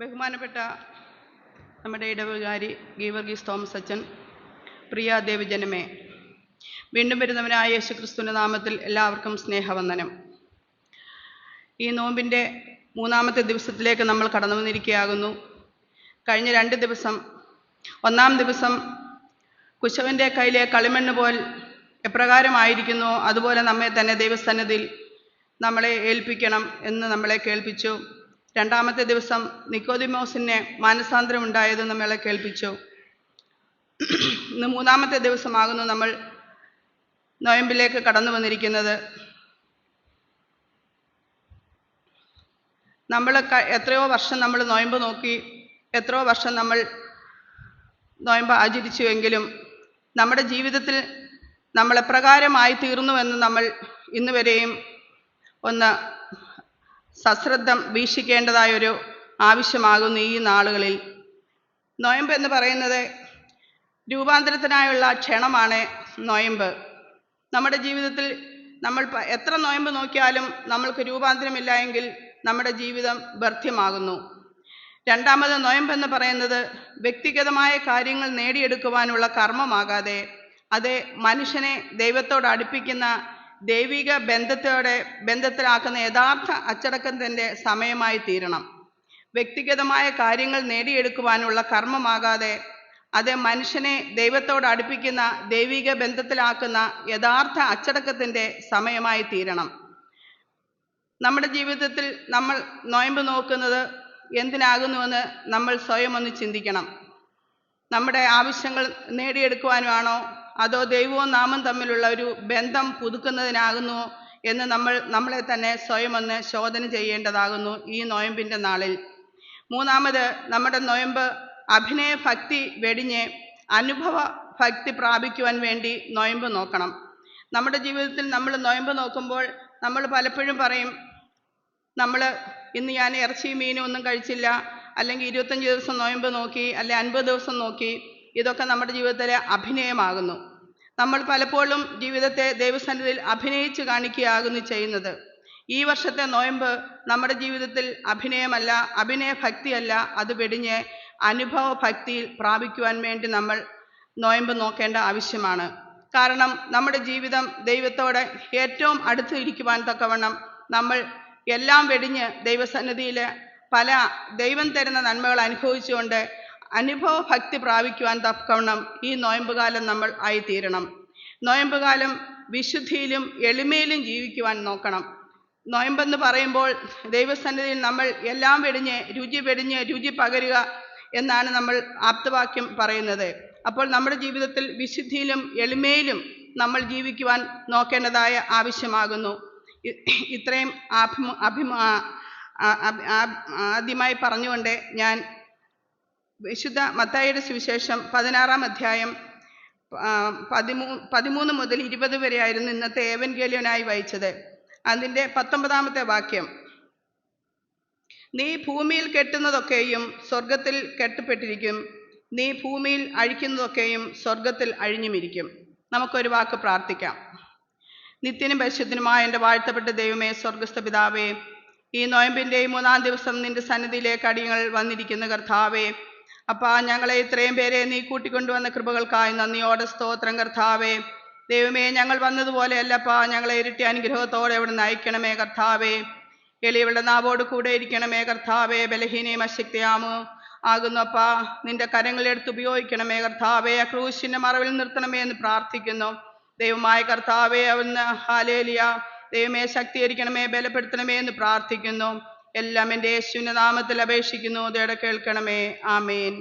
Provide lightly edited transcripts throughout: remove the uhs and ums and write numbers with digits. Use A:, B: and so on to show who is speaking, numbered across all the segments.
A: ബഹുമാനപ്പെട്ട നമ്മുടെ ഇടവകാരി ഗീവർഗീസ് തോമസ് അച്ഛൻ, പ്രിയ ദേവജനമേ, വീണ്ടും വരുന്നവനായ യേശുക്രിസ്തുവിൻ്റെ നാമത്തിൽ എല്ലാവർക്കും സ്നേഹവന്ദനം. ഈ നോമ്പിൻ്റെ 3-ാമത്തെ ദിവസത്തിലേക്ക് നമ്മൾ കടന്നു വന്നിരിക്കുകയാകുന്നു. കഴിഞ്ഞ 2 ദിവസം, 1-ാം ദിവസം കുശവൻ്റെ കയ്യിലെ കളിമണ്ണ് പോൽ എപ്രകാരമായിരിക്കുന്നു അതുപോലെ നമ്മെ തന്നെ ദൈവസന്നിധിയിൽ നമ്മളെ ഏൽപ്പിക്കണം എന്ന് നമ്മളെ കേൾപ്പിച്ചു. 2-ാമത്തെ ദിവസം നിക്കോദിമോസിന് മാനസാന്തരം ഉണ്ടായത് നമ്മളെ കേൾപ്പിച്ചു. ഇന്ന് 3-ാമത്തെ ദിവസമാകുന്നു നമ്മൾ നൊയമ്പിലേക്ക് കടന്നു വന്നിരിക്കുന്നത്. നമ്മൾ എത്രയോ വർഷം നമ്മൾ നൊയമ്പ് നോക്കി, എത്രയോ വർഷം നമ്മൾ നൊയമ്പ് ആചരിച്ചുവെങ്കിലും നമ്മുടെ ജീവിതത്തിൽ നമ്മൾ എപ്രകാരമായി തീർന്നുവെന്ന് നമ്മൾ ഇന്ന് വരെയും ഒന്ന് സശ്രദ്ധം വീക്ഷിക്കേണ്ടതായൊരു ആവശ്യമാകുന്നു. ഈ നാളുകളിൽ നൊയമ്പ് എന്ന് പറയുന്നത് രൂപാന്തരത്തിനായുള്ള ക്ഷണമാണ്. നൊയമ്പ് നമ്മുടെ ജീവിതത്തിൽ നമ്മൾ എത്ര നൊയമ്പ് നോക്കിയാലും നമ്മൾക്ക് രൂപാന്തരമില്ല എങ്കിൽ നമ്മുടെ ജീവിതം വ്യർത്ഥമാകുന്നു. 2-ാമത് നൊയമ്പ് എന്ന് പറയുന്നത് വ്യക്തിഗതമായ കാര്യങ്ങൾ നേടിയെടുക്കുവാനുള്ള കർമ്മമാകാതെ അത് മനുഷ്യനെ ദൈവത്തോട് അടുപ്പിക്കുന്ന ദൈവിക ബന്ധത്തിലാക്കുന്ന യഥാർത്ഥ അച്ചടക്കത്തിൻ്റെ സമയമായി തീരണം. വ്യക്തിഗതമായ കാര്യങ്ങൾ നേടിയെടുക്കുവാനുള്ള കർമ്മമാകാതെ അത് മനുഷ്യനെ ദൈവത്തോട് അടുപ്പിക്കുന്ന ദൈവിക ബന്ധത്തിലാക്കുന്ന യഥാർത്ഥ അച്ചടക്കത്തിൻ്റെ സമയമായി തീരണം. നമ്മുടെ ജീവിതത്തിൽ നമ്മൾ നൊയമ്പ് നോക്കുന്നത് എന്തിനാകുന്നുവെന്ന് നമ്മൾ സ്വയം ഒന്ന് ചിന്തിക്കണം. നമ്മുടെ ആവശ്യങ്ങൾ നേടിയെടുക്കുവാനാണോ അതോ ദൈവവും നാമും തമ്മിലുള്ള ഒരു ബന്ധം പുതുക്കുന്നതിനാകുന്നു എന്ന് നമ്മളെ തന്നെ സ്വയം ഒന്ന് ശോധന ചെയ്യേണ്ടതാകുന്നു ഈ നൊയമ്പിൻ്റെ നാളിൽ. 3-ാമത് നമ്മുടെ നൊയമ്പ് അഭിനയ ഭക്തി വെടിഞ്ഞ് അനുഭവ ഭക്തി പ്രാപിക്കുവാൻ വേണ്ടി നൊയമ്പ് നോക്കണം. നമ്മുടെ ജീവിതത്തിൽ നമ്മൾ നൊയമ്പ് നോക്കുമ്പോൾ നമ്മൾ പലപ്പോഴും പറയും, ഇന്ന് ഞാൻ ഇറച്ചിയും മീനും ഒന്നും കഴിച്ചില്ല, അല്ലെങ്കിൽ 25 ദിവസം നൊയമ്പ് നോക്കി, അല്ലെങ്കിൽ 50 ദിവസം നോക്കി. ഇതൊക്കെ നമ്മുടെ ജീവിതത്തിലെ അഭിനയമാകുന്നു. നമ്മൾ പലപ്പോഴും ജീവിതത്തെ ദൈവസന്നിധിയിൽ അഭിനയിച്ച് കാണിക്കുകയാകുന്നു ചെയ്യുന്നത്. ഈ വർഷത്തെ നൊയമ്പ് നമ്മുടെ ജീവിതത്തിൽ അഭിനയമല്ല, അഭിനയ ഭക്തിയല്ല, അത് വെടിഞ്ഞ് അനുഭവ ഭക്തിയിൽ പ്രാപിക്കുവാൻ വേണ്ടി നമ്മൾ നൊയമ്പ് നോക്കേണ്ട ആവശ്യമാണ്. കാരണം നമ്മുടെ ജീവിതം ദൈവത്തോടെ ഏറ്റവും അടുത്ത് ഇരിക്കുവാൻ തക്കവണ്ണം നമ്മൾ എല്ലാം വെടിഞ്ഞ് ദൈവസന്നിധിയിൽ പല ദൈവം തരുന്ന നന്മകൾ അനുഭവിച്ചുകൊണ്ട് അനുഭവ ഭക്തി പ്രാപിക്കുവാൻ തക്കവണ്ണം ഈ നൊയമ്പുകാലം നമ്മൾ ആയിത്തീരണം. നൊയമ്പുകാലം വിശുദ്ധിയിലും എളിമയിലും ജീവിക്കുവാൻ നോക്കണം. നൊയമ്പെന്ന് പറയുമ്പോൾ ദൈവസന്നിധിയിൽ നമ്മൾ എല്ലാം വെടിഞ്ഞ് രുചി പകരുക എന്നാണ് നമ്മൾ ആപ്തവാക്യം പറയുന്നത്. അപ്പോൾ നമ്മുടെ ജീവിതത്തിൽ വിശുദ്ധിയിലും എളിമയിലും നമ്മൾ ജീവിക്കുവാൻ നോക്കേണ്ടതായ ആവശ്യമാകുന്നു. ഇത്രയും ആദ്യമായി പറഞ്ഞുകൊണ്ട് ഞാൻ വിശുദ്ധ മത്തായിയുടെ സുവിശേഷം 16-ാം അധ്യായം 13 മുതൽ 20 വരെയായിരുന്നു ഇന്നത്തെ ഏവൻഗേലിയനായി വായിച്ചത്. അതിൻ്റെ 19-ാമത്തെ വാക്യം, നീ ഭൂമിയിൽ കെട്ടുന്നതൊക്കെയും സ്വർഗത്തിൽ കെട്ടപ്പെട്ടിരിക്കും, നീ ഭൂമിയിൽ അഴിക്കുന്നതൊക്കെയും സ്വർഗത്തിൽ അഴിഞ്ഞുമിരിക്കും. നമുക്കൊരു വാക്ക് പ്രാർത്ഥിക്കാം. നിത്യനും പരിശുദ്ധനുമായ എൻ്റെ വാഴ്ത്തപ്പെട്ട ദൈവമേ, സ്വർഗസ്ഥ പിതാവേ, ഈ നൊയമ്പിൻ്റെ 3-ാം ദിവസം നിന്റെ സന്നിധിയിലേക്ക് അടിയങ്ങൾ വന്നിരിക്കുന്ന കർത്താവേ, അപ്പാ ഞങ്ങളെ ഇത്രയും പേരെ നീ കൂട്ടിക്കൊണ്ടുവന്ന കൃപകൾക്കായി നന്ദിയോടെ സ്തോത്രം കർത്താവേ. ദൈവമേ, ഞങ്ങൾ വന്നതുപോലെയല്ലപ്പാ, ഞങ്ങളെ ഇരട്ടി അനുഗ്രഹത്തോടെ അവിടെ നയിക്കണമേ കർത്താവേ. എളിയവളുടെ നാവോട് കൂടെ ഇരിക്കണമേ കർത്താവേ. ബലഹീനയും അശക്തിയാമോ ആകുന്നപ്പാ, നിന്റെ കരങ്ങളെടുത്ത് ഉപയോഗിക്കണമേ കർത്താവേ. ആ ക്രൂശിൻ്റെ മറവിൽ നിർത്തണമേ എന്ന് പ്രാർത്ഥിക്കുന്നു. ദൈവമായ കർത്താവേ, അവിടുന്ന് ഹല്ലേലൂയ, ദൈവമേ ശക്തീകരിക്കണമേ, ബലപ്പെടുത്തണമേ എന്ന് പ്രാർത്ഥിക്കുന്നു. എല്ലാം എൻ്റെ യേശുവിൻ്റെ നാമത്തിൽ അപേക്ഷിക്കുന്നു, ദയയോടെ കേൾക്കണമേ. ആമേൻ.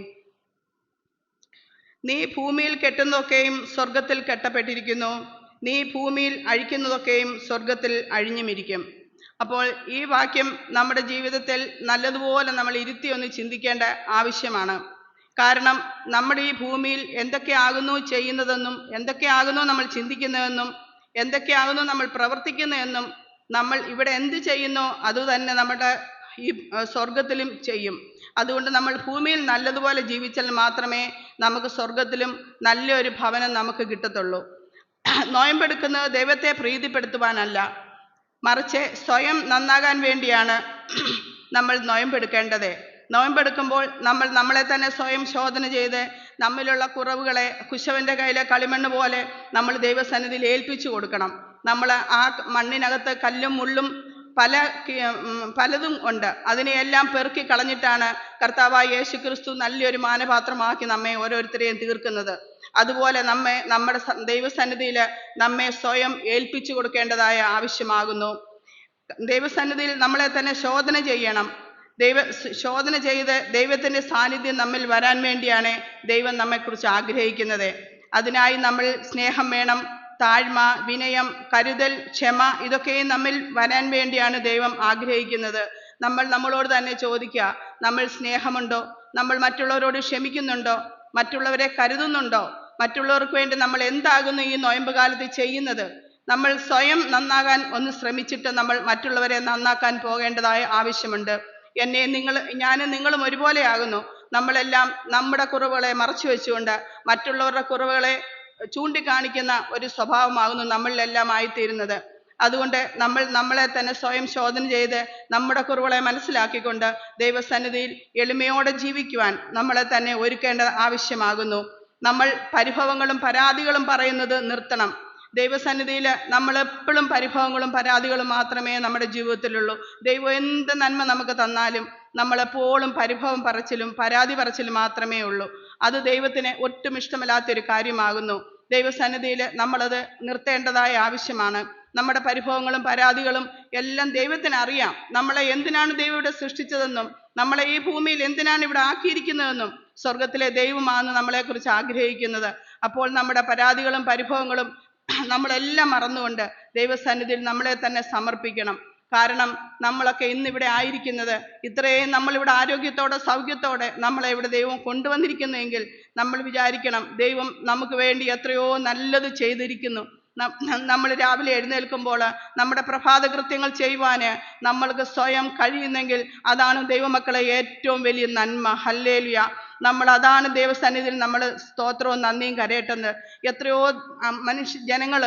A: നീ ഭൂമിയിൽ കെട്ടുന്നതൊക്കെയും സ്വർഗത്തിൽ കെട്ടപ്പെട്ടിരിക്കുന്നു, നീ ഭൂമിയിൽ അഴിക്കുന്നതൊക്കെയും സ്വർഗത്തിൽ അഴിഞ്ഞുമിരിക്കും. അപ്പോൾ ഈ വാക്യം നമ്മുടെ ജീവിതത്തിൽ നല്ലതുപോലെ നമ്മൾ ഇരുത്തി ഒന്ന് ചിന്തിക്കേണ്ട ആവശ്യമാണ്. കാരണം നമ്മുടെ ഈ ഭൂമിയിൽ എന്തൊക്കെയാകുന്നു ചെയ്യുന്നതെന്നും എന്തൊക്കെയാകുന്നു നമ്മൾ ചിന്തിക്കുന്നതെന്നും എന്തൊക്കെയാകുന്നു നമ്മൾ പ്രവർത്തിക്കുന്നതെന്നും നമ്മൾ ഇവിടെ എന്ത് ചെയ്യുന്നോ അതുതന്നെ നമ്മുടെ ഈ സ്വർഗത്തിലും ചെയ്യും. അതുകൊണ്ട് നമ്മൾ ഭൂമിയിൽ നല്ലതുപോലെ ജീവിച്ചാൽ മാത്രമേ നമുക്ക് സ്വർഗത്തിലും നല്ലൊരു ഭവനം നമുക്ക് കിട്ടത്തുള്ളൂ. നൊയമ്പെടുക്കുന്നത് ദൈവത്തെ പ്രീതിപ്പെടുത്തുവാനല്ല, മറിച്ച് സ്വയം നന്നാകാൻ വേണ്ടിയാണ് നമ്മൾ നൊയമ്പെടുക്കേണ്ടത്. നോയമ്പെടുക്കുമ്പോൾ നമ്മൾ നമ്മളെ തന്നെ സ്വയം ശോധന ചെയ്ത് നമ്മിലുള്ള കുറവുകളെ കുശവൻ്റെ കയ്യിലെ കളിമണ്ണ് പോലെ നമ്മൾ ദൈവസന്നിധിയിൽ ഏൽപ്പിച്ചു കൊടുക്കണം. നമ്മൾ ആ മണ്ണിനകത്ത് കല്ലും മുള്ളും പലതും ഉണ്ട്. അതിനെയെല്ലാം പെറുക്കി കളഞ്ഞിട്ടാണ് കർത്താവായ യേശു ക്രിസ്തു നല്ലൊരു മാനപാത്രമാക്കി നമ്മെ ഓരോരുത്തരെയും തീർക്കുന്നത്. അതുപോലെ നമ്മുടെ ദൈവസന്നിധിയിൽ നമ്മെ സ്വയം ഏൽപ്പിച്ചു കൊടുക്കേണ്ടതായ ആവശ്യമാകുന്നു. ദൈവസന്നിധിയിൽ നമ്മളെ തന്നെ ശോധന ചെയ്യണം. ശോധന ചെയ്ത് ദൈവത്തിൻ്റെ സാന്നിധ്യം നമ്മിൽ വരാൻ വേണ്ടിയാണ് ദൈവം നമ്മെക്കുറിച്ച് ആഗ്രഹിക്കുന്നത്. അതിനായി നമ്മൾ സ്നേഹം വേണം, താഴ്മ, വിനയം, കരുതൽ, ക്ഷമ, ഇതൊക്കെയും നമ്മിൽ വരാൻ വേണ്ടിയാണ് ദൈവം ആഗ്രഹിക്കുന്നത്. നമ്മളോട് തന്നെ ചോദിക്കുക, നമ്മൾ സ്നേഹമുണ്ടോ? നമ്മൾ മറ്റുള്ളവരോട് ക്ഷമിക്കുന്നുണ്ടോ? മറ്റുള്ളവരെ കരുതുന്നുണ്ടോ? മറ്റുള്ളവർക്ക് വേണ്ടി നമ്മൾ എന്താകുന്നു ഈ നോയമ്പ് കാലത്ത് ചെയ്യുന്നത്? നമ്മൾ സ്വയം നന്നാകാൻ ഒന്ന് ശ്രമിച്ചിട്ട് നമ്മൾ മറ്റുള്ളവരെ നന്നാക്കാൻ പോകേണ്ടതായ ആവശ്യമുണ്ട്. ഞാനും നിങ്ങളും ഒരുപോലെ ആകുന്നു. നമ്മളെല്ലാം നമ്മുടെ കുറവുകളെ മറച്ചു വെച്ചുകൊണ്ട് മറ്റുള്ളവരുടെ കുറവുകളെ ചൂണ്ടിക്കാണിക്കുന്ന ഒരു സ്വഭാവമാകുന്നു നമ്മളിലെല്ലാം ആയിത്തീരുന്നത്. അതുകൊണ്ട് നമ്മളെ തന്നെ സ്വയം ശോധന ചെയ്ത് നമ്മുടെ കുറവുകളെ മനസ്സിലാക്കിക്കൊണ്ട് ദൈവസന്നിധിയിൽ എളിമയോടെ ജീവിക്കുവാൻ നമ്മളെ തന്നെ ഒരുക്കേണ്ട ആവശ്യമാകുന്നു. നമ്മൾ പരിഭവങ്ങളും പരാതികളും പറയുന്നത് നിർത്തണം. ദൈവസന്നിധിയിൽ നമ്മളെപ്പോഴും പരിഭവങ്ങളും പരാതികളും മാത്രമേ നമ്മുടെ ജീവിതത്തിലുള്ളൂ. ദൈവം എന്ത് നന്മ നമുക്ക് തന്നാലും നമ്മളെപ്പോഴും പരിഭവം പറച്ചിലും പരാതി പറച്ചിലും മാത്രമേ ഉള്ളൂ. അത് ദൈവത്തിന് ഒട്ടും ഇഷ്ടമില്ലാത്തൊരു കാര്യമാകുന്നു. ദൈവസന്നിധിയിൽ നമ്മളത് നിർത്തേണ്ടതായ ആവശ്യമാണ്. നമ്മുടെ പരിഭവങ്ങളും പരാതികളും എല്ലാം ദൈവത്തിന് അറിയാം. നമ്മളെ എന്തിനാണ് ദൈവം ഇവിടെ സൃഷ്ടിച്ചതെന്നും നമ്മളെ ഈ ഭൂമിയിൽ എന്തിനാണ് ഇവിടെ ആക്കിയിരിക്കുന്നതെന്നും സ്വർഗത്തിലെ ദൈവമാണ് നമ്മളെക്കുറിച്ച് ആഗ്രഹിക്കുന്നത്. അപ്പോൾ നമ്മുടെ പരാതികളും പരിഭവങ്ങളും നമ്മളെല്ലാം മറന്നുകൊണ്ട് ദൈവസന്നിധിയിൽ നമ്മളെ തന്നെ സമർപ്പിക്കണം. കാരണം നമ്മളൊക്കെ ഇന്നിവിടെ ആയിരിക്കുന്നത് ഇത്രയും നമ്മളിവിടെ ആരോഗ്യത്തോടെ സൗഖ്യത്തോടെ നമ്മളെ ഇവിടെ ദൈവം കൊണ്ടുവന്നിരിക്കുന്നെങ്കിൽ നമ്മൾ വിചാരിക്കണം, ദൈവം നമുക്ക് വേണ്ടി എത്രയോ നല്ലത് ചെയ്തിരിക്കുന്നു. നമ്മൾ രാവിലെ എഴുന്നേൽക്കുമ്പോൾ നമ്മുടെ പ്രഭാത കൃത്യങ്ങൾ ചെയ്യുവാൻ നമ്മൾക്ക് സ്വയം കഴിയുന്നെങ്കിൽ അതാണ് ദൈവമക്കളെ ഏറ്റവും വലിയ നന്മ. ഹല്ലേലൂയ. അതാണ് ദൈവസന്നിധിയിൽ നമ്മൾ സ്തോത്രവും നന്ദിയും കരയറ്റുന്നത്. എത്രയോ ജനങ്ങൾ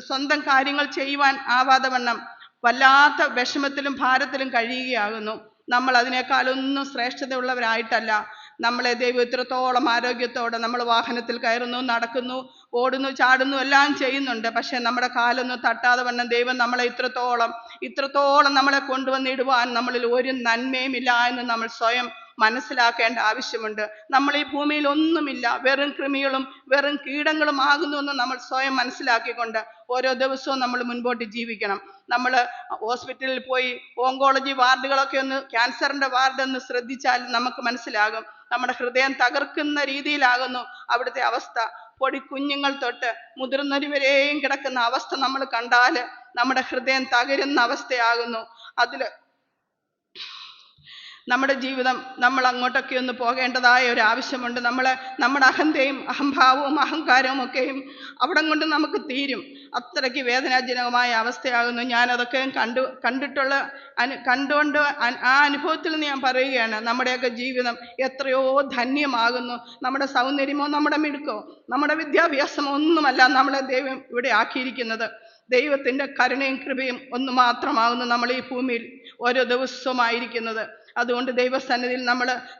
A: സ്വന്തം കാര്യങ്ങൾ ചെയ്യുവാൻ ആവാതെ വണ്ണം വല്ലാത്ത വിഷമത്തിലും ഭാരത്തിലും കഴിയുകയാകുന്നു. നമ്മൾ അതിനേക്കാളൊന്നും ശ്രേഷ്ഠതയുള്ളവരായിട്ടല്ല. നമ്മളെ ദൈവം ഇത്രത്തോളം ആരോഗ്യത്തോടെ നമ്മൾ വാഹനത്തിൽ കയറുന്നു, നടക്കുന്നു, ഓടുന്നു, ചാടുന്നു, എല്ലാം ചെയ്യുന്നുണ്ട്. പക്ഷെ നമ്മുടെ കാലൊന്നും തട്ടാതെ വണ്ണം ദൈവം നമ്മളെ ഇത്രത്തോളം നമ്മളെ കൊണ്ടുവന്നിടുവാൻ നമ്മളിൽ ഒരു നന്മയും ഇല്ല എന്ന് നമ്മൾ സ്വയം മനസ്സിലാക്കേണ്ട ആവശ്യമുണ്ട്. നമ്മൾ ഈ ഭൂമിയിൽ ഒന്നുമില്ല, വെറും കൃമികളും വെറും കീടങ്ങളും ആകുന്നു എന്ന് നമ്മൾ സ്വയം മനസ്സിലാക്കിക്കൊണ്ട് ഓരോ ദിവസവും നമ്മൾ മുൻപോട്ട് ജീവിക്കണം. നമ്മൾ ഹോസ്പിറ്റലിൽ പോയി ഓങ്കോളജി വാർഡുകളൊക്കെ ക്യാൻസറിൻ്റെ വാർഡൊന്ന് ശ്രദ്ധിച്ചാൽ നമുക്ക് മനസ്സിലാകും. നമ്മുടെ ഹൃദയം തകർക്കുന്ന രീതിയിലാകുന്നു അവിടുത്തെ അവസ്ഥ. പൊടി കുഞ്ഞുങ്ങൾ തൊട്ട് മുതിർന്നവരെയും കിടക്കുന്ന അവസ്ഥ നമ്മൾ കണ്ടാൽ നമ്മുടെ ഹൃദയം തകരുന്ന അവസ്ഥയാകുന്നു. നമ്മുടെ ജീവിതം നമ്മൾ അങ്ങോട്ടൊക്കെ ഒന്ന് പോകേണ്ടതായ ഒരു ആവശ്യമുണ്ട്. നമ്മുടെ അഹന്തയും അഹംഭാവവും അഹങ്കാരവും ഒക്കെയും അവിടം കൊണ്ട് നമുക്ക് തീരും. അത്രയ്ക്ക് വേദനാജനകമായ അവസ്ഥയാകുന്നു. ഞാനതൊക്കെ കണ്ടുകൊണ്ട് ആ അനുഭവത്തിൽ നിന്ന് ഞാൻ പറയുകയാണ്. നമ്മുടെയൊക്കെ ജീവിതം എത്രയോ ധന്യമാകുന്നു. നമ്മുടെ സൗന്ദര്യമോ നമ്മുടെ മിടുക്കോ നമ്മുടെ വിദ്യാഭ്യാസമോ ഒന്നുമല്ല നമ്മളെ ദൈവം ഇവിടെ ആക്കിയിരിക്കുന്നത്. ദൈവത്തിൻ്റെ കരുണയും കൃപയും ഒന്ന് മാത്രമാകുന്നു നമ്മൾ ഈ ഭൂമിയിൽ ഓരോ ദിവസവുമായിരിക്കുന്നത്. അതുകൊണ്ട് ദൈവസന്നിധിയിൽ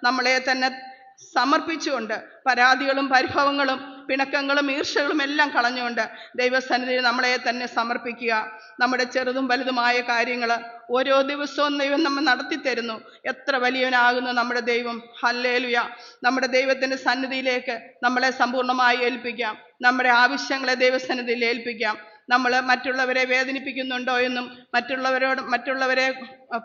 A: നമ്മളെ തന്നെ സമർപ്പിച്ചുകൊണ്ട് പരാതികളും പരിഭവങ്ങളും പിണക്കങ്ങളും ഈർഷ്യകളും എല്ലാം കളഞ്ഞുകൊണ്ട് ദൈവസന്നിധിയിൽ നമ്മളെ തന്നെ സമർപ്പിക്കുക. നമ്മുടെ ചെറുതും വലുതുമായ കാര്യങ്ങൾ ഓരോ ദിവസവും ദൈവം നമ്മൾ നടത്തി തരുന്നു. എത്ര വലിയവനാകുന്നു നമ്മുടെ ദൈവം. ഹല്ലേലൂയ. നമ്മുടെ ദൈവത്തിൻ്റെ സന്നിധിയിലേക്ക് നമ്മളെ സമ്പൂർണ്ണമായി ഏൽപ്പിക്കാം. നമ്മുടെ ആവശ്യങ്ങളെ ദൈവസന്നിധിയിൽ ഏൽപ്പിക്കാം. നമ്മൾ മറ്റുള്ളവരെ വേദനിപ്പിക്കുന്നുണ്ടോ എന്നും മറ്റുള്ളവരെ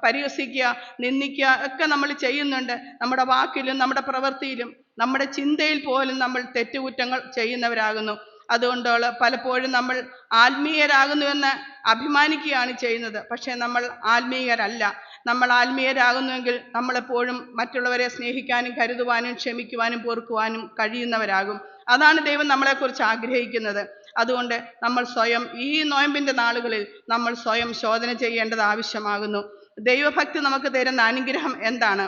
A: പരിഹസിക്കുക, നിന്ദിക്കുക ഒക്കെ നമ്മൾ ചെയ്യുന്നുണ്ട്. നമ്മുടെ വാക്കിലും നമ്മുടെ പ്രവൃത്തിയിലും നമ്മുടെ ചിന്തയിൽ പോലും നമ്മൾ തെറ്റുകുറ്റങ്ങൾ ചെയ്യുന്നവരാകുന്നു. അതുകൊണ്ട് പലപ്പോഴും നമ്മൾ ആത്മീയരാകുന്നുവെന്ന് അഭിമാനിക്കുകയാണ് ചെയ്യുന്നത്. പക്ഷേ നമ്മൾ ആത്മീയരല്ല. നമ്മൾ ആത്മീയരാകുന്നുവെങ്കിൽ നമ്മളെപ്പോഴും മറ്റുള്ളവരെ സ്നേഹിക്കാനും കരുതുവാനും ക്ഷമിക്കുവാനും പൊറുക്കുവാനും കഴിയുന്നവരാകും. അതാണ് ദൈവം നമ്മളെക്കുറിച്ച് ആഗ്രഹിക്കുന്നത്. അതുകൊണ്ട് നമ്മൾ സ്വയം ഈ നോയമ്പിൻ്റെ നാളുകളിൽ നമ്മൾ സ്വയം ശോധന ചെയ്യേണ്ടത് ആവശ്യമാകുന്നു. ദൈവഭക്തി നമുക്ക് തരുന്ന അനുഗ്രഹം എന്താണ്?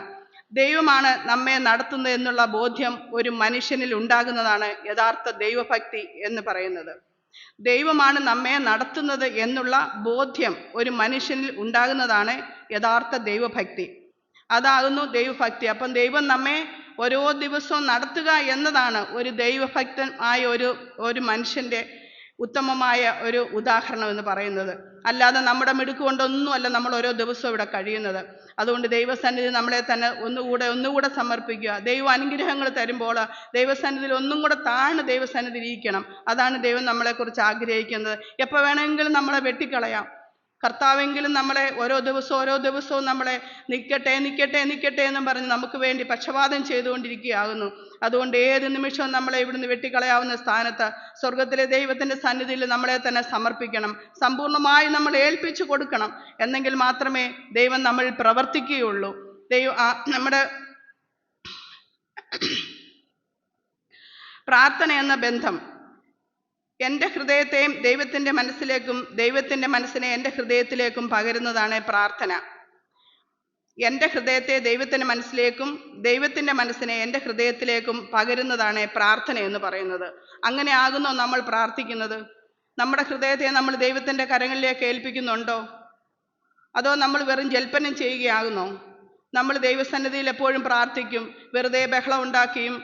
A: ദൈവമാണ് നമ്മെ നടത്തുന്നത് എന്നുള്ള ബോധ്യം ഒരു മനുഷ്യനിൽ ഉണ്ടാകുന്നതാണ് യഥാർത്ഥ ദൈവഭക്തി എന്ന് പറയുന്നത്. ദൈവമാണ് നമ്മെ നടത്തുന്നത് എന്നുള്ള ബോധ്യം ഒരു മനുഷ്യനിൽ ഉണ്ടാകുന്നതാണ് യഥാർത്ഥ ദൈവഭക്തി. അതാകുന്നു ദൈവഭക്തി. അപ്പം ദൈവം നമ്മെ ഓരോ ദിവസവും നടത്തുക എന്നതാണ് ഒരു ദൈവഭക്തൻ ആയ ഒരു മനുഷ്യൻ്റെ ഉത്തമമായ ഒരു ഉദാഹരണം എന്ന് പറയുന്നത്. അല്ലാതെ നമ്മുടെ മിടുക്ക് കൊണ്ടൊന്നുമല്ല നമ്മൾ ഓരോ ദിവസവും ഇവിടെ കഴിയുന്നത്. അതുകൊണ്ട് ദൈവസന്നിധി നമ്മളെ തന്നെ ഒന്നുകൂടെ സമർപ്പിക്കുക. ദൈവ അനുഗ്രഹങ്ങൾ തരുമ്പോൾ ദൈവസന്നിധിയിൽ ഒന്നും കൂടെ താഴ്ന്ന് ദൈവസന്നിധിയിൽ ഇരിക്കണം. അതാണ് ദൈവം നമ്മളെക്കുറിച്ച് ആഗ്രഹിക്കുന്നത്. എപ്പോൾ വേണമെങ്കിലും നമ്മളെ വെട്ടിക്കളയാം. കർത്താവെങ്കിലും നമ്മളെ ഓരോ ദിവസവും നമ്മളെ നിൽക്കട്ടെ എന്നും പറഞ്ഞ് നമുക്ക് വേണ്ടി പക്ഷപാതം ചെയ്തുകൊണ്ടിരിക്കുകയാകുന്നു. അതുകൊണ്ട് ഏത് നിമിഷവും നമ്മളെ ഇവിടുന്ന് വെട്ടിക്കളയാവുന്ന സ്ഥാനത്ത് സ്വർഗത്തിലെ ദൈവത്തിൻ്റെ സന്നിധിയിൽ നമ്മളെ തന്നെ സമർപ്പിക്കണം. സമ്പൂർണ്ണമായി നമ്മൾ ഏൽപ്പിച്ചു കൊടുക്കണം. എന്നെങ്കിൽ മാത്രമേ ദൈവം നമ്മളിൽ പ്രവർത്തിക്കുകയുള്ളൂ. നമ്മുടെ പ്രാർത്ഥന എന്ന ബന്ധം എൻ്റെ ഹൃദയത്തെയും ദൈവത്തിൻ്റെ മനസ്സിലേക്കും ദൈവത്തിൻ്റെ മനസ്സിനെ എൻ്റെ ഹൃദയത്തിലേക്കും പകരുന്നതാണ് പ്രാർത്ഥന. എൻ്റെ ഹൃദയത്തെ ദൈവത്തിൻ്റെ മനസ്സിലേക്കും ദൈവത്തിൻ്റെ മനസ്സിനെ എൻ്റെ ഹൃദയത്തിലേക്കും പകരുന്നതാണ് പ്രാർത്ഥന എന്ന് പറയുന്നത്. അങ്ങനെ ആകുന്നോ നമ്മൾ പ്രാർത്ഥിക്കുന്നത്? നമ്മുടെ ഹൃദയത്തെ നമ്മൾ ദൈവത്തിൻ്റെ കരങ്ങളിലേക്ക് ഏൽപ്പിക്കുന്നുണ്ടോ? അതോ നമ്മൾ വെറും ജൽപ്പനം ചെയ്യുകയാകുന്നോ? നമ്മൾ ദൈവസന്നിധിയിൽ എപ്പോഴും പ്രാർത്ഥിക്കും, വെറുതെ ബഹളം ഉണ്ടാക്കിയും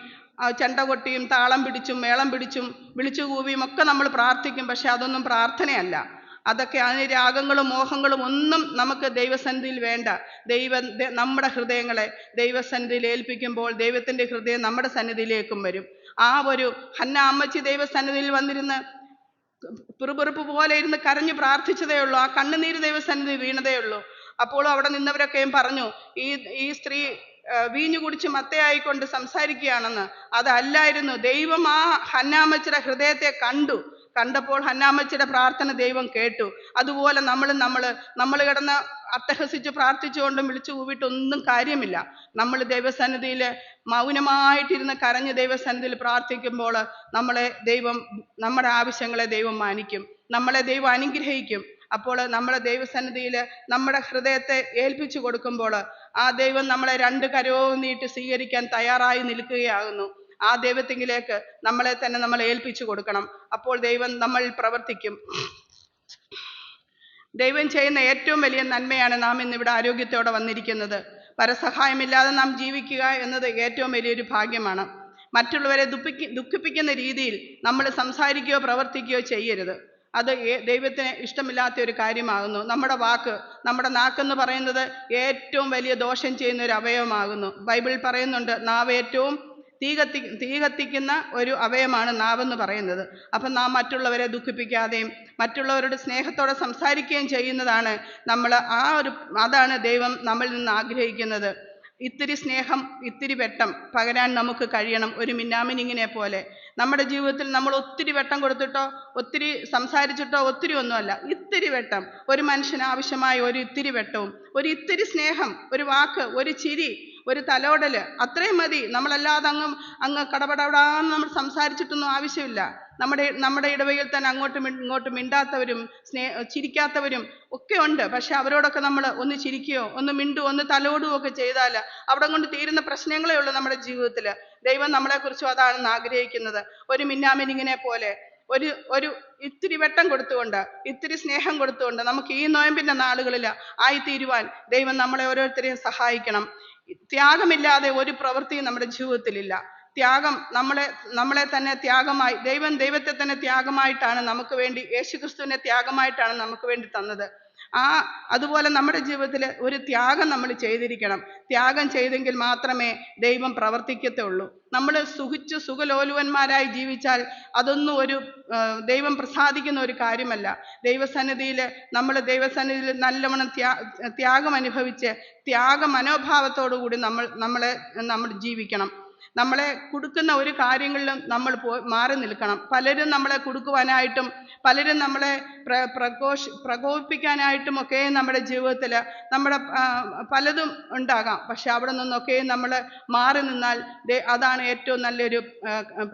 A: ചെണ്ട കൊട്ടിയും താളം പിടിച്ചും മേളം പിടിച്ചും വിളിച്ചു കൂവിയും ഒക്കെ നമ്മൾ പ്രാർത്ഥിക്കും. പക്ഷെ അതൊന്നും പ്രാർത്ഥനയല്ല. അതൊക്കെ അതിന് രാഗങ്ങളും മോഹങ്ങളും ഒന്നും നമുക്ക് ദൈവസന്നിധിയിൽ വേണ്ട. നമ്മുടെ ഹൃദയങ്ങളെ ദൈവസന്നിധിയിൽ ഏൽപ്പിക്കുമ്പോൾ ദൈവത്തിൻ്റെ ഹൃദയം നമ്മുടെ സന്നിധിയിലേക്കും വരും. ആ ഒരു ഹന്ന അമ്മച്ചി ദൈവസന്നിധിയിൽ വന്നിരുന്ന് പിറുപിറുപ്പ് പോലെ ഇരുന്ന് കരഞ്ഞു പ്രാർത്ഥിച്ചതേ ഉള്ളൂ. ആ കണ്ണുനീര് ദൈവസന്നിധി വീണതേ ഉള്ളൂ. അപ്പോൾ അവിടെ നിന്നവരൊക്കെയും പറഞ്ഞു, ഈ സ്ത്രീ വീഞ്ഞു കുടിച്ച് മത്തയായിക്കൊണ്ട് സംസാരിക്കുകയാണെന്ന്. അതല്ലായിരുന്നു. ദൈവം ആ ഹന്നാമ്മച്ചിയുടെ ഹൃദയത്തെ കണ്ടപ്പോൾ ഹന്നാമ്മച്ചിയുടെ പ്രാർത്ഥന ദൈവം കേട്ടു. അതുപോലെ നമ്മൾ കിടന്ന് അട്ടഹസിച്ച് പ്രാർത്ഥിച്ചുകൊണ്ടും വിളിച്ചു കൂവിയിട്ടൊന്നും കാര്യമില്ല. നമ്മൾ ദൈവസന്നിധിയിൽ മൗനമായിട്ടിരുന്ന് കരഞ്ഞ് ദൈവസന്നിധിയിൽ പ്രാർത്ഥിക്കുമ്പോൾ നമ്മുടെ ആവശ്യങ്ങളെ ദൈവം മാനിക്കും, നമ്മളെ ദൈവം അനുഗ്രഹിക്കും. അപ്പോൾ നമ്മളെ ദൈവസന്നിധിയിൽ നമ്മുടെ ഹൃദയത്തെ ഏൽപ്പിച്ചു കൊടുക്കുമ്പോൾ ആ ദൈവം നമ്മളെ രണ്ട് കരവും നീട്ടി സ്വീകരിക്കാൻ തയ്യാറായി നിൽക്കുകയാകുന്നു. ആ ദൈവത്തിങ്കിലേക്ക് നമ്മളെ തന്നെ നമ്മൾ ഏൽപ്പിച്ചു കൊടുക്കണം. അപ്പോൾ ദൈവം നമ്മളിൽ പ്രവർത്തിക്കും. ദൈവം ചെയ്യുന്ന ഏറ്റവും വലിയ നന്മയാണ് നാം ഇന്നിവിടെ ആരോഗ്യത്തോടെ വന്നിരിക്കുന്നത്. പരസഹായമില്ലാതെ നാം ജീവിക്കുക എന്നത് ഏറ്റവും വലിയൊരു ഭാഗ്യമാണ്. മറ്റുള്ളവരെ ദുഃഖിപ്പിക്കുന്ന രീതിയിൽ നമ്മൾ സംസാരിക്കുകയോ പ്രവർത്തിക്കുകയോ ചെയ്യരുത്. അത് ദൈവത്തിന് ഇഷ്ടമില്ലാത്ത ഒരു കാര്യമാകുന്നു. നമ്മുടെ നാക്കെന്ന് പറയുന്നത് ഏറ്റവും വലിയ ദോഷം ചെയ്യുന്ന ഒരു അവയവമാകുന്നു. ബൈബിളിൽ പറയുന്നുണ്ട്, നാവ് ഏറ്റവും തീ കത്തിക്കുന്ന ഒരു അവയവമാണ് നാവെന്ന് പറയുന്നത്. അപ്പം നാം മറ്റുള്ളവരെ ദുഃഖിപ്പിക്കാതെയും മറ്റുള്ളവരോട് സ്നേഹത്തോടെ സംസാരിക്കുകയും ചെയ്യുന്നതാണ് അതാണ് ദൈവം നമ്മളിൽ നിന്ന് ആഗ്രഹിക്കുന്നത്. ഇത്തിരി സ്നേഹം, ഇത്തിരി വെട്ടം പകരാൻ നമുക്ക് കഴിയണം. ഒരു മിന്നാമിനിങ്ങിനെ പോലെ നമ്മുടെ ജീവിതത്തിൽ നമ്മൾ ഒത്തിരി വെട്ടം കൊടുത്തിട്ടോ ഒത്തിരി സംസാരിച്ചിട്ടോ ഒത്തിരി ഒന്നുമല്ല, ഇത്തിരി വെട്ടം, ഒരു മനുഷ്യന് ആവശ്യമായ ഒരു ഇത്തിരി വെട്ടവും ഒരു ഇത്തിരി സ്നേഹം, ഒരു വാക്ക്, ഒരു ചിരി, ഒരു തലോടല്, അത്രയും മതി. നമ്മളല്ലാതെ അങ്ങ് കടപടപടാന്ന് നമ്മൾ സംസാരിച്ചിട്ടൊന്നും ആവശ്യമില്ല. നമ്മുടെ ഇടവകയിൽ തന്നെ അങ്ങോട്ടും ഇങ്ങോട്ടും മിണ്ടാത്തവരും ചിരിക്കാത്തവരും ഒക്കെ ഉണ്ട്. പക്ഷെ അവരോടൊക്കെ നമ്മൾ ഒന്ന് ചിരിക്കുകയോ ഒന്ന് മിണ്ടുകയോ ഒന്ന് തലോടുകയോ ഒക്കെ ചെയ്താൽ അവിടെ കൊണ്ട് തീരുന്ന പ്രശ്നങ്ങളേ ഉള്ളൂ നമ്മുടെ ജീവിതത്തിൽ. ദൈവം നമ്മളെക്കുറിച്ചും അതാണെന്ന് ആഗ്രഹിക്കുന്നത്. ഒരു മിന്നാമിനിങ്ങിനെ പോലെ ഒരു ഇത്തിരി വെട്ടം കൊടുത്തുകൊണ്ട്, ഇത്തിരി സ്നേഹം കൊടുത്തുകൊണ്ട് നമുക്ക് ഈ നോയമ്പിൻ്റെ നാളുകളിൽ ആയിത്തീരുവാൻ ദൈവം നമ്മളെ ഓരോരുത്തരെയും സഹായിക്കണം. ത്യാഗമില്ലാതെ ഒരു പ്രവൃത്തിയും നമ്മുടെ ജീവിതത്തിലില്ല. ത്യാഗം നമ്മളെ തന്നെ ത്യാഗമായി ദൈവത്തെ തന്നെ ത്യാഗമായിട്ടാണ് നമുക്ക് വേണ്ടി, യേശുക്രിസ്തുവിനെ ത്യാഗമായിട്ടാണ് നമുക്ക് വേണ്ടി തന്നത്. അതുപോലെ നമ്മുടെ ജീവിതത്തിൽ ഒരു ത്യാഗം നമ്മൾ ചെയ്തിരിക്കണം. ത്യാഗം ചെയ്തെങ്കിൽ മാത്രമേ ദൈവം പ്രവർത്തിക്കത്തുള്ളൂ. നമ്മൾ സുഖലോലുവന്മാരായി ജീവിച്ചാൽ അതൊന്നും ദൈവം പ്രസാദിക്കുന്ന ഒരു കാര്യമല്ല. ദൈവസന്നിധിയിൽ നല്ലവണ്ണം ത്യാഗം അനുഭവിച്ച് ത്യാഗ മനോഭാവത്തോടു കൂടി നമ്മൾ ജീവിക്കണം. നമ്മളെ കൊടുക്കുന്ന ഒരു കാര്യങ്ങളിലും നമ്മൾ മാറി നിൽക്കണം. പലരും നമ്മളെ കൊടുക്കുവാനായിട്ടും പലരും നമ്മളെ പ്രകോപിപ്പിക്കാനായിട്ടും ഒക്കെ നമ്മുടെ ജീവിതത്തിൽ പലതും ഉണ്ടാകാം. പക്ഷെ അവിടെ നിന്നൊക്കെ നമ്മൾ മാറി നിന്നാൽ അതാണ് ഏറ്റവും നല്ലൊരു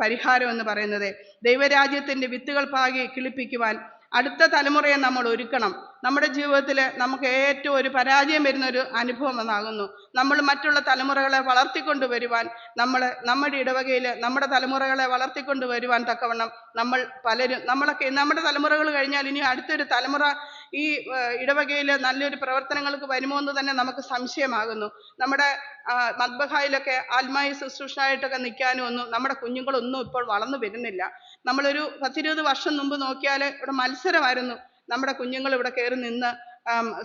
A: പരിഹാരം എന്ന് പറയുന്നത്. ദൈവരാജ്യത്തിൻ്റെ വിത്തുകൾ പാകി കിളിപ്പിക്കുവാൻ അടുത്ത തലമുറയെ നമ്മൾ ഒരുക്കണം. നമ്മുടെ ജീവിതത്തിൽ നമുക്ക് ഏറ്റവും ഒരു പരാജയം വരുന്ന ഒരു അനുഭവം എന്നാകുന്നു. നമ്മൾ മറ്റുള്ള തലമുറകളെ വളർത്തിക്കൊണ്ട് വരുവാൻ നമ്മുടെ ഇടവകയിൽ നമ്മുടെ തലമുറകളെ വളർത്തിക്കൊണ്ട് വരുവാൻ തക്കവണ്ണം നമ്മളൊക്കെ നമ്മുടെ തലമുറകൾ കഴിഞ്ഞാൽ ഇനി അടുത്തൊരു തലമുറ ഈ ഇടവകയിൽ നല്ലൊരു പ്രവർത്തനങ്ങൾക്ക് വരുമോ എന്ന് തന്നെ നമുക്ക് സംശയമാകുന്നു. നമ്മുടെ മദ്ബഹായിലൊക്കെ ആത്മായ ശുശ്രൂഷയായിട്ടൊക്കെ നിൽക്കാനും ഒന്നും നമ്മുടെ കുഞ്ഞുങ്ങളൊന്നും ഇപ്പോൾ വളർന്നു വരുന്നില്ല. നമ്മളൊരു 10-20 വർഷം മുമ്പ് നോക്കിയാൽ ഇവിടെ മത്സരമായിരുന്നു നമ്മുടെ കുഞ്ഞുങ്ങൾ ഇവിടെ കയറി നിന്ന്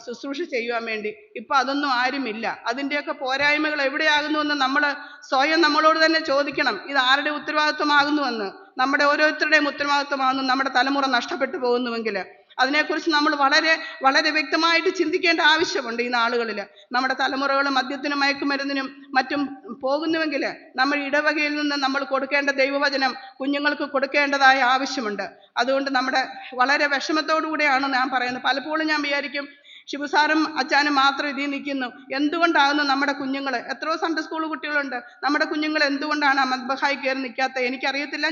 A: ശുശ്രൂഷ ചെയ്യുവാൻ വേണ്ടി. ഇപ്പൊ അതൊന്നും ആരുമില്ല. അതിൻ്റെയൊക്കെ പോരായ്മകൾ എവിടെയാകുന്നുവെന്ന് നമ്മൾ സ്വയം നമ്മളോട് തന്നെ ചോദിക്കണം. ഇത് ആരുടെ ഉത്തരവാദിത്വമാകുന്നുവെന്ന്. നമ്മുടെ ഓരോരുത്തരുടെയും ഉത്തരവാദിത്വമാകുന്നു. നമ്മുടെ തലമുറ നഷ്ടപ്പെട്ടു പോകുന്നുവെങ്കിൽ അതിനെക്കുറിച്ച് നമ്മൾ വളരെ വളരെ വ്യക്തമായിട്ട് ചിന്തിക്കേണ്ട ആവശ്യമുണ്ട്. ഈ നാളുകളിൽ നമ്മുടെ തലമുറകൾ മദ്യത്തിനും മയക്കുമരുന്നിനും മറ്റും പോകുന്നുവെങ്കിൽ നമ്മൾ ഇടവകയിൽ നിന്ന് നമ്മൾ കൊടുക്കേണ്ട ദൈവവചനം കുഞ്ഞുങ്ങൾക്ക് കൊടുക്കേണ്ടതായ ആവശ്യമുണ്ട്. അതുകൊണ്ട് നമ്മുടെ വളരെ വിഷമത്തോടു കൂടെയാണ് ഞാൻ പറയുന്നത്. പലപ്പോഴും ഞാൻ വിചാരിക്കും, ഷിബുസാറും അച്ചാനും മാത്രം ഇതിൽ നിൽക്കുന്നു, എന്തുകൊണ്ടാകുന്നു നമ്മുടെ കുഞ്ഞുങ്ങൾ, എത്രയോ സൺഡേ സ്കൂൾ കുട്ടികളുണ്ട്, നമ്മുടെ കുഞ്ഞുങ്ങൾ എന്തുകൊണ്ടാണ് മദ്ബഹായി കയറി നിൽക്കാത്തത്? എനിക്കറിയത്തില്ല.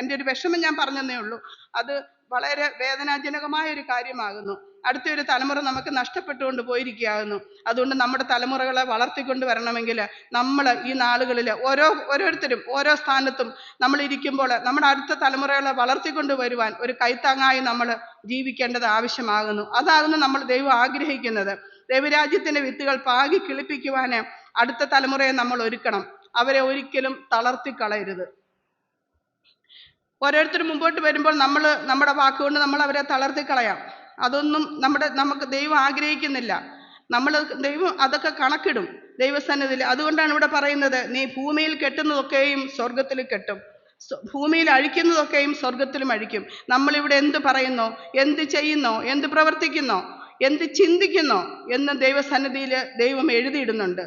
A: എൻ്റെ ഒരു വിഷമം ഞാൻ പറഞ്ഞതേ ഉള്ളൂ. അത് വളരെ വേദനാജനകമായ ഒരു കാര്യമാകുന്നു. അടുത്തൊരു തലമുറ നമുക്ക് നഷ്ടപ്പെട്ടുകൊണ്ട് പോയിരിക്കുകയാകുന്നു. അതുകൊണ്ട് നമ്മുടെ തലമുറകളെ വളർത്തിക്കൊണ്ട് വരണമെങ്കിൽ നമ്മൾ ഈ നാളുകളിൽ ഓരോരുത്തരും ഓരോ സ്ഥാനത്തും നമ്മൾ ഇരിക്കുമ്പോൾ നമ്മുടെ അടുത്ത തലമുറകളെ വളർത്തിക്കൊണ്ട് വരുവാൻ ഒരു കൈത്താങ്ങായി നമ്മൾ ജീവിക്കേണ്ടത് ആവശ്യമാകുന്നു. അതാകുന്നു നമ്മൾ ദൈവം ആഗ്രഹിക്കുന്നത്. ദൈവരാജ്യത്തിന്റെ വിത്തുകൾ പാകി കിളിപ്പിക്കുവാൻ അടുത്ത തലമുറയെ നമ്മൾ ഒരുക്കണം. അവരെ ഒരിക്കലും തളർത്തിക്കളയരുത്. ഓരോരുത്തരും മുമ്പോട്ട് വരുമ്പോൾ നമ്മുടെ വാക്കുകൊണ്ട് നമ്മൾ അവരെ തളർത്തിക്കളയാം. അതൊന്നും നമുക്ക് ദൈവം ആഗ്രഹിക്കുന്നില്ല. ദൈവം അതൊക്കെ കണക്കിടും ദൈവസന്നിധിയിൽ. അതുകൊണ്ടാണ് ഇവിടെ പറയുന്നത്, നീ ഭൂമിയിൽ കെട്ടുന്നതൊക്കെയും സ്വർഗത്തിൽ കെട്ടും, ഭൂമിയിൽ അഴിക്കുന്നതൊക്കെയും സ്വർഗത്തിലും അഴിക്കും. നമ്മളിവിടെ എന്ത് പറയുന്നോ, എന്ത് ചെയ്യുന്നോ, എന്ത് പ്രവർത്തിക്കുന്നോ, എന്ത് ചിന്തിക്കുന്നോ എന്ന് ദൈവസന്നിധിയിൽ ദൈവം എഴുതിയിടുന്നുണ്ട്.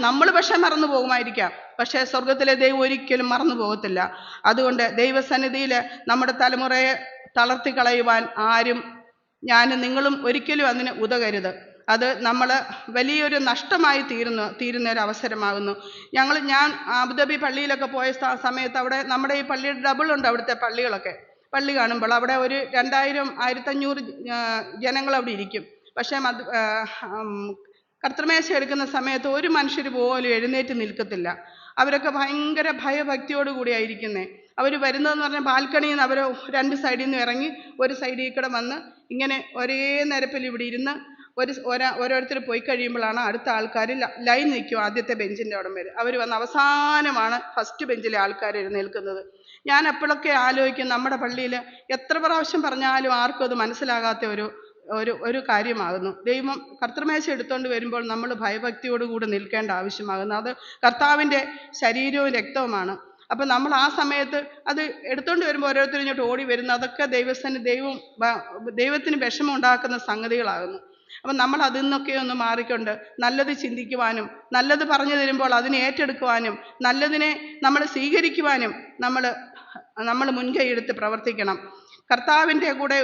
A: നമ്മൾ പക്ഷെ മറന്നു പോകുമായിരിക്കാം, പക്ഷെ സ്വർഗത്തിലെ ദൈവം ഒരിക്കലും മറന്നു പോകത്തില്ല. അതുകൊണ്ട് ദൈവസന്നിധിയിൽ നമ്മുടെ തലമുറയെ തളർത്തിക്കളയുവാൻ ഞാനും നിങ്ങളും ഒരിക്കലും അതിന് ഉതകരുത്. അത് നമ്മൾ വലിയൊരു നഷ്ടമായി തീരുന്ന ഒരു അവസരമാകുന്നു. ഞാൻ അബുദാബി പള്ളിയിലൊക്കെ പോയ സമയത്ത് അവിടെ നമ്മുടെ ഈ പള്ളിയുടെ ഡബിളുണ്ട് അവിടുത്തെ പള്ളികളൊക്കെ. പള്ളി കാണുമ്പോൾ അവിടെ ഒരു 2000-1500 ജനങ്ങൾ അവിടെ ഇരിക്കും. പക്ഷേ കർത്തൃമേശ എടുക്കുന്ന സമയത്ത് ഒരു മനുഷ്യർ പോലും എഴുന്നേറ്റ് നിൽക്കത്തില്ല. അവരൊക്കെ ഭയങ്കര ഭയഭക്തിയോട് കൂടിയായിരിക്കുന്നേ. അവർ വരുന്നതെന്ന് പറഞ്ഞാൽ ബാൽക്കണിയിൽ നിന്ന് അവർ 2 സൈഡിൽ നിന്ന് ഇറങ്ങി ഒരു സൈഡിൽ കൂടെ വന്ന് ഇങ്ങനെ ഒരേ നിരപ്പിൽ ഇവിടെ ഇരുന്ന് ഓരോരുത്തർ പോയി കഴിയുമ്പോഴാണ് അടുത്ത ആൾക്കാർ ലൈൻ നിൽക്കും. ആദ്യത്തെ ബെഞ്ചിൻ്റെ അവിടെ വരെ അവർ വന്ന് അവസാനമാണ് ഫസ്റ്റ് ബെഞ്ചിലെ ആൾക്കാർ എഴുന്നേൽക്കുന്നത്. ഞാൻ എപ്പോഴൊക്കെ ആലോചിക്കും, നമ്മുടെ പള്ളിയിൽ എത്ര പ്രാവശ്യം പറഞ്ഞാലും ആർക്കും അത് മനസ്സിലാകാത്ത ഒരു കാര്യമാകുന്നു. ദൈവം കർത്തൃമേശ എടുത്തുകൊണ്ട് വരുമ്പോൾ നമ്മൾ ഭയഭക്തിയോടുകൂടി നിൽക്കേണ്ട ആവശ്യമാകുന്നു. അത് കർത്താവിൻ്റെ ശരീരവും രക്തവുമാണ്. അപ്പം നമ്മൾ ആ സമയത്ത് അത് എടുത്തുകൊണ്ട് വരുമ്പോൾ ഓരോരുത്തരും ഇങ്ങോട്ട് ഓടി വരുന്നു. അതൊക്കെ ദൈവത്തിന് വിഷമം ഉണ്ടാക്കുന്ന സംഗതികളാകുന്നു. അപ്പം നമ്മൾ അതിൽ നിന്നൊക്കെ ഒന്ന് മാറിക്കൊണ്ട് നല്ലത് ചിന്തിക്കുവാനും, നല്ലത് പറഞ്ഞു തരുമ്പോൾ അതിനെ ഏറ്റെടുക്കുവാനും, നല്ലതിനെ നമ്മൾ സ്വീകരിക്കുവാനും നമ്മൾ മുൻകൈയെടുത്ത് പ്രവർത്തിക്കണം. കർത്താവിൻ്റെ കൂടെ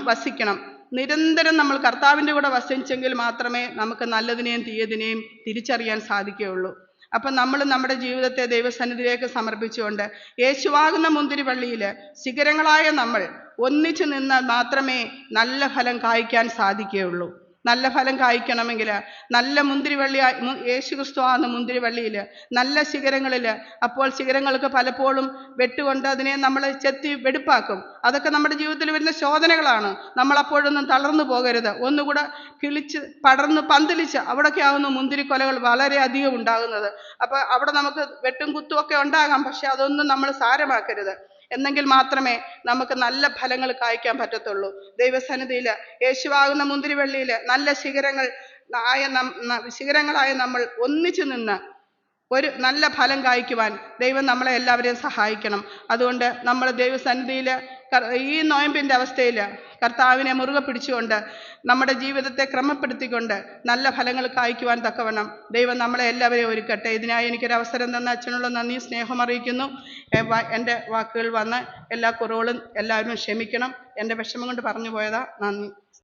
A: വസിക്കണം. നിരന്തരം നമ്മൾ കർത്താവിൻ്റെ കൂടെ വസിച്ചെങ്കിൽ മാത്രമേ നമുക്ക് നല്ലതിനെയും തീയതിനെയും തിരിച്ചറിയാൻ സാധിക്കുകയുള്ളൂ. അപ്പം നമ്മൾ നമ്മുടെ ജീവിതത്തെ ദൈവസന്നിധിയിലേക്ക് സമർപ്പിച്ചുകൊണ്ട് യേശുവാകുന്ന മുന്തിരിവള്ളിയിൽ ശിഖരങ്ങളായ നമ്മൾ ഒന്നിച്ചു നിന്നാൽ മാത്രമേ നല്ല ഫലം കായ്ക്കാൻ സാധിക്കുകയുള്ളൂ. നല്ല ഫലം കായ്ക്കണമെങ്കിൽ നല്ല മുന്തിരിവള്ളി, യേശുക്രിസ്തു ആകുന്ന മുന്തിരിവള്ളിയിൽ നല്ല ശിഖരങ്ങളിൽ, അപ്പോൾ ശിഖരങ്ങൾക്ക് പലപ്പോഴും വെട്ടുകൊണ്ട് അതിനെ നമ്മൾ ചെത്തി വെടുപ്പാക്കും. അതൊക്കെ നമ്മുടെ ജീവിതത്തിൽ വരുന്ന ശോധനകളാണ്. നമ്മളപ്പോഴൊന്നും തളർന്നു പോകരുത്. ഒന്നുകൂടെ കിളിച്ച് പടർന്ന് പന്തലിച്ച് അവിടെയൊക്കെ ആകുന്നു മുന്തിരിക്കൊലകൾ വളരെ അധികം ഉണ്ടാകുന്നത്. അപ്പോൾ അവിടെ നമുക്ക് വെട്ടും കുത്തും ഒക്കെ ഉണ്ടാകാം, പക്ഷെ അതൊന്നും നമ്മൾ സാരമാക്കരുത്. എന്നെങ്കിൽ മാത്രമേ നമുക്ക് നല്ല ഫലങ്ങൾ കായ്ക്കാൻ പറ്റത്തുള്ളൂ. ദൈവസന്നിധിയിൽ യേശുവാകുന്ന മുന്തിരിവള്ളിയിൽ നല്ല ശിഖരങ്ങളായ നമ്മൾ ഒന്നിച്ചു നിന്ന് ഒരു നല്ല ഫലം കായ്ക്കുവാൻ ദൈവം നമ്മളെ എല്ലാവരെയും സഹായിക്കണം. അതുകൊണ്ട് നമ്മൾ ദൈവസന്നിധിയിൽ ഈ നോയമ്പിൻ്റെ അവസ്ഥയിൽ കർത്താവിനെ മുറുകെ പിടിച്ചുകൊണ്ട് നമ്മുടെ ജീവിതത്തെ ക്രമപ്പെടുത്തിക്കൊണ്ട് നല്ല ഫലങ്ങൾ കായ്ക്കുവാൻ തക്കവണ്ണം ദൈവം നമ്മളെ എല്ലാവരെയും ഒരുക്കട്ടെ. ഇതിനായി എനിക്കൊരു അവസരം തന്ന അച്ഛനുള്ള നന്ദി സ്നേഹം അറിയിക്കുന്നു. എൻ്റെ വാക്കുകൾ വന്ന് എല്ലാ കുറവുകളും എല്ലാവരും ക്ഷമിക്കണം. എൻ്റെ വിഷമം കൊണ്ട് പറഞ്ഞു പോയതാ. നന്ദി.